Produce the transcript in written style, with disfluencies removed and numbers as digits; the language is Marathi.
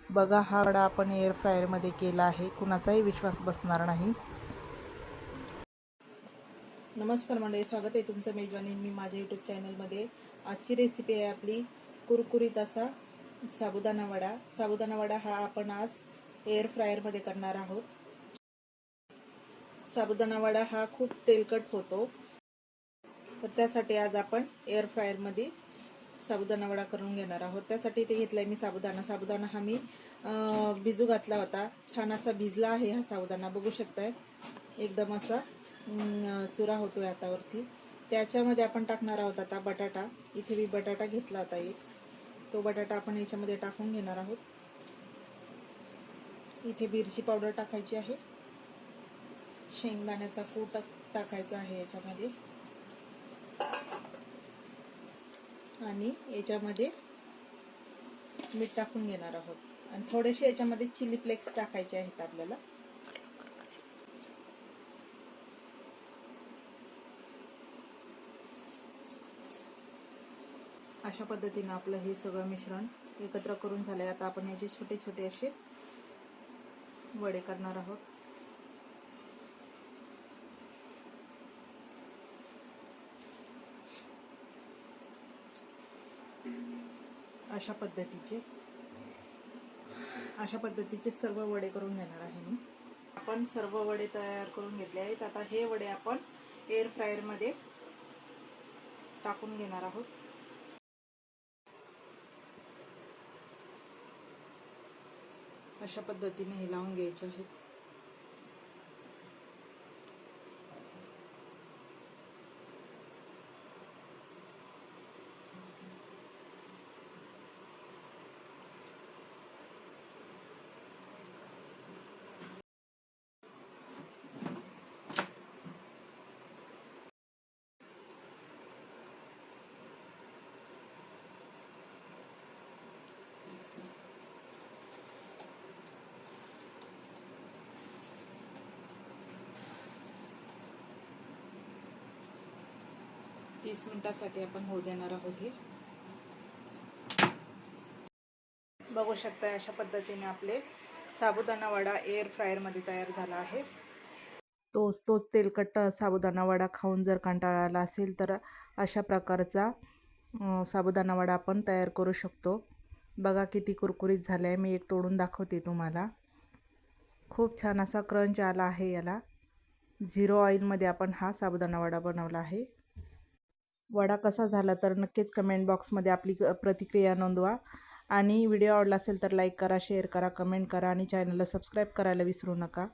बघा, हा वडा आपण एअर फ्रायरमध्ये केला आहे, कुणाचाही विश्वास बसणार नाही. नमस्कार मंडळी, स्वागत आहे तुमचं मेजवानी मी माझ्या यूट्यूब चॅनलमध्ये. आजची रेसिपी आहे आपली कुरकुरीत असा साबुदाणा वडा. साबुदाणा वडा हा आपण आज एअर फ्रायरमध्ये करणार आहोत. साबुदाणा वडा हा खूप तेलकट होतो, तर त्यासाठी आज आपण एअर फ्रायरमध्ये साबुदाणा वडा करून घेणार आहोत. त्यासाठी इथे घेतला आहे मी साबुदाणा हा मी भिजू घातला होता. छान असा भिजला आहे हा साबुदाणा, बघू शकताय एकदम असा चुरा होतोय हातावरती. त्याच्यामध्ये आपण टाकणार आहोत आता बटाटा. इथे मी बटाटा घेतला होता एक, तो बटाटा आपण याच्यामध्ये टाकून घेणार आहोत. इथे मिरची पावडर टाकायची आहे, शेंगदाण्याचा कूट टाकायचा आहे याच्यामध्ये, आणि याच्यामध्ये मीठ टाकून घेणार आहोत. आणि थोडेसे याच्यामध्ये चिली फ्लेक्स टाकायचे आहेत आपल्याला. अशा पद्धतीने आपलं हे सगळं मिश्रण एकत्र करून झालंय. आता आपण याचे छोटे छोटे असे वडे करणार आहोत. अशा पद्धतीचे सर्व वडे करून घेणार आहे मी. आपण सर्व वडे तयार करून घेतले आहेत. आता हे वडे आपण एअर फ्रायर मध्ये टाकून घेणार आहोत. अशा पद्धतीने हे लावून घ्यायचे आहेत. तीस मिनिटासाठी आपण होऊ देणार आहोत. हे बघू शकता, अशा पद्धतीने आपले साबुदाणा वडा एअर फ्रायर मध्ये तयार झाला आहे. तोच तेलकट साबुदाणा वडा खाऊन जर कंटाळा आला असेल तर अशा प्रकारचा साबुदाणा वडा आपण तयार करू शकतो. बघा किती कुरकुरीत झाला आहे. मी एक तोडून दाखवते तुम्हाला. खूप छान असा क्रंच आला आहे याला. 0 ऑइलमध्ये आपण हा साबुदाणा वडा बनवला आहे. वडा कसा झाला तर नक्कीच कमेंट बॉक्समध्ये आपली प्रतिक्रिया नोंदवा. आणि व्हिडिओ आवडला असेल तर लाईक करा, शेअर करा, कमेंट करा आणि चॅनलला सबस्क्राईब करायला विसरू नका.